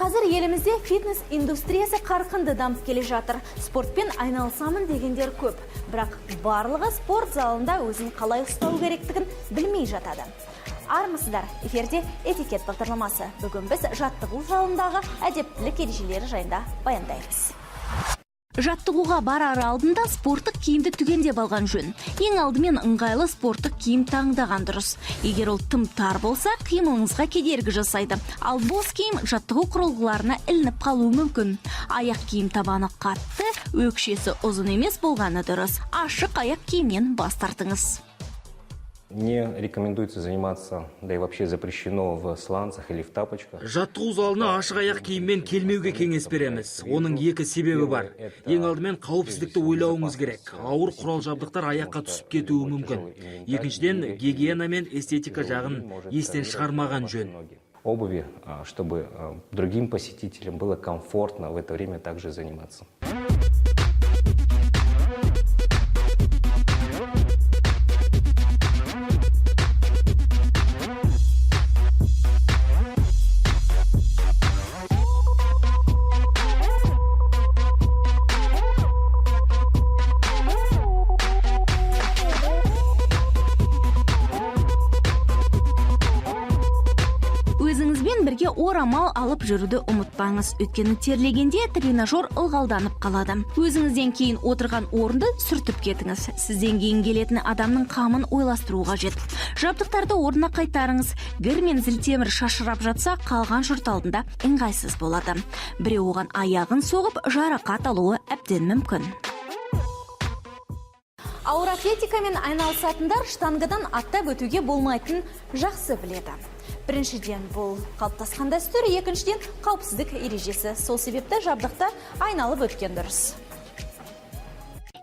Қазір елімізде фитнес индустриясы қарқынды дамып келе жатыр. Спортпен айналысамын дегендер көп. Бірақ барлығы спорт залында өзін қалай ұстау керектігін білмей жатады. Армысыздар, эфирде этикет бағдарламасы. Бүгін біз жаттығу залындағы әдептілік ережелері жайында баяндаймыз. Жаттығуға барар алдында спорттық киімді түгендеп алған жөн. Ең алдымен ыңғайлы спорттық киім таңдаған дұрыс. Егер ол тым тар болса, қимылыңызға кедергі жасайды. Ал бос киім жаттығу құрылғыларына ілініп қалуы мүмкін. Аяқ киім табаны қатты, өкшесі ұзын емес болғаны дұрыс. Ашық аяқ киімнен бас тартыңыз. Не рекомендуется заниматься, да и вообще запрещено в сланцах или в тапочках. Жаттығу залына ашық аяқ киіммен келмеуге кеңес береміз. Оның екі себебі бар. Ең алдымен қауіпсіздікті ойлауыңыз керек. Ауыр құрал жабдықтар аяққа түсіп кетуі мүмкін. Екіншіден, гигиена мен эстетика жағын естен шығармаған жөн. Обуви, чтобы другим посетителям было комфортно в это время также заниматься. Өзіңізбен бірге орамал алып жүруді ұмытпаңыз. Өйткені терлегенде тренажер ылғалданып қалады. Өзіңізден кейін отырған орынды сүртіп кетіңіз. Сізден кейін келетін адамның қамын ойластыру қажет. Жабдықтарды орнына қайтарыңыз. Гір мен зілтемір шашырап жатса, қалған жұрт алдында ыңғайсыз болады. Біреу оған аяғын соғып, жарақат алуы әбден мүмкін. Ауыр атлетикамен айналысатындар штангадан аттап өтуге болмайтын жақсы біледі. Біріншіден бұл қалыптасқан дәстүр, екіншіден қауіпсіздік ережесі. Сол себепті жабдықта айналып өткен дұрыс.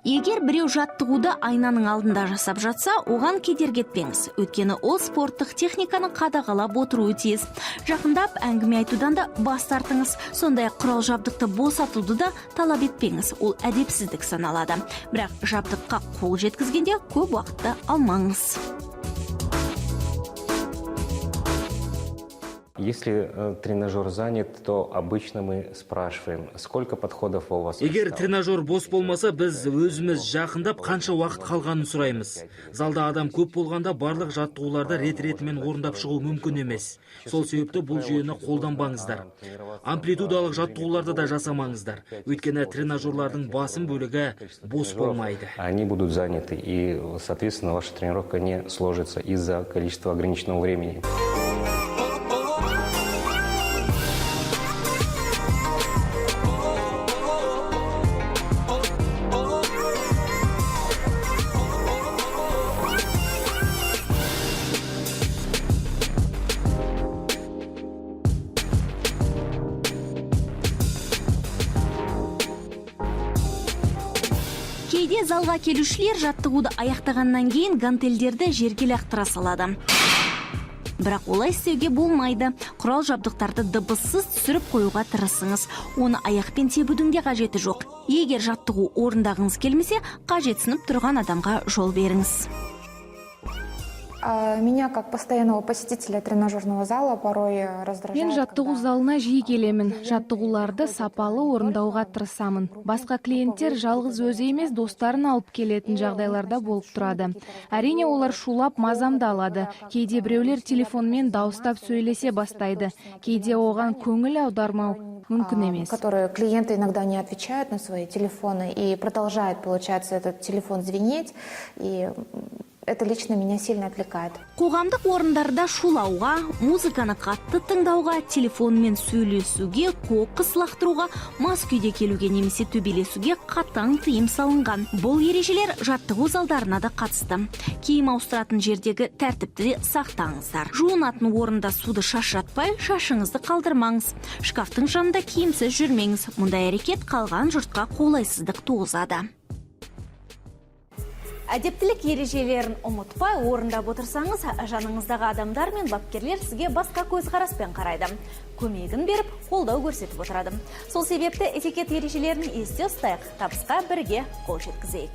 Егер біреу жаттығуды айнаның алдында жасап жатса, оған кедергі етпеңіз. Өйткені ол спорттық техниканы қадағалап отыруы тиіс. Жақындап әңгіме айтудан да бас тартыңыз. Сондай-ақ құрал жабдықты босатуды да талап етпеңіз. Ол әдепсіздік саналады. Бірақ жабдыққа қол жеткізгенде көп уақытты алмаңыз. Если тренажер занят, то обычно мы спрашиваем, сколько подходов у вас. Егер тренажер бос болмаса, біз өзіміз жақындап қанша уақыт қалғанын сұраймыз. Залда адам көп болғанда барлық жаттығуларды рет-ретімен орындап шығу мүмкін емес. Сол себепті бұл жүйені қолданбаңыздар. Амплитудалық жаттығуларды да жасамаңыздар. Өйткені тренажерлардың басым бөлігі бос болмайды. Они будут заняты, и, соответственно, ваша тренировка не сложится из-за количества ограниченного времени. Кейде залға келушілер жаттығуды аяқтағаннан кейін гантельдерді жерге лақтыра салады. Бірақ олай істеуге болмайды. Құрал жабдықтарды дыбыссыз түсіріп қоюға тырысыңыз. Оны аяқпен тебудің де қажеті жоқ. Егер жаттығу орындағыңыз келмесе, қажетсініп тұрған адамға жол беріңіз. Меня, как постоянного посетителя тренажерного зала, порой раздражает. Мен жаттығу залына жиі келемін. Жаттығуларды сапалы орындауға тырысамын. Басқа клиенттер жалғыз өзі емес, достарын алып келетін жағдайларда болып тұрады. Әрине, олар шулап мазамды алады. Кейде біреулер телефонмен дауыстап сөйлесе бастайды. Кейде оған көңіл аудармау мүмкін емес. Которые клиенты иногда не отвечают на свои телефоны и продолжает, получается, этот телефон звенеть, и это лично меня сильно отвлекает. Қоғамдық орындарда шулауға, музыканы қатты тыңдауға, телефонмен сөйлесуге, қоқыс лақтыруға, мас күйде келуге немесе төбелесуге қатаң тыйым салынған. Бұл ережелер жаттығу залдарына да қатысты. Киім ауыстыратын жердегі тәртіпті де сақтаңыздар. Жуынатын орында суды шашыратпай, шашыңызды қалдырмаңыз. Шкафтың жанында киімсіз жүрмеңіз. Мұндай әрекет қалған жұртқа қолайсыздық туғызады. Әдептілік ережелерін ұмытпай орындап отырсаңыз, жаныңыздағы адамдар мен бапкерлер сізге басқа көзқараспен қарайды. Көмегін беріп, қолдау көрсетіп отырады. Сол себепті этикет ережелерін есте ұстайық, табысқа бірге қол жеткізейік.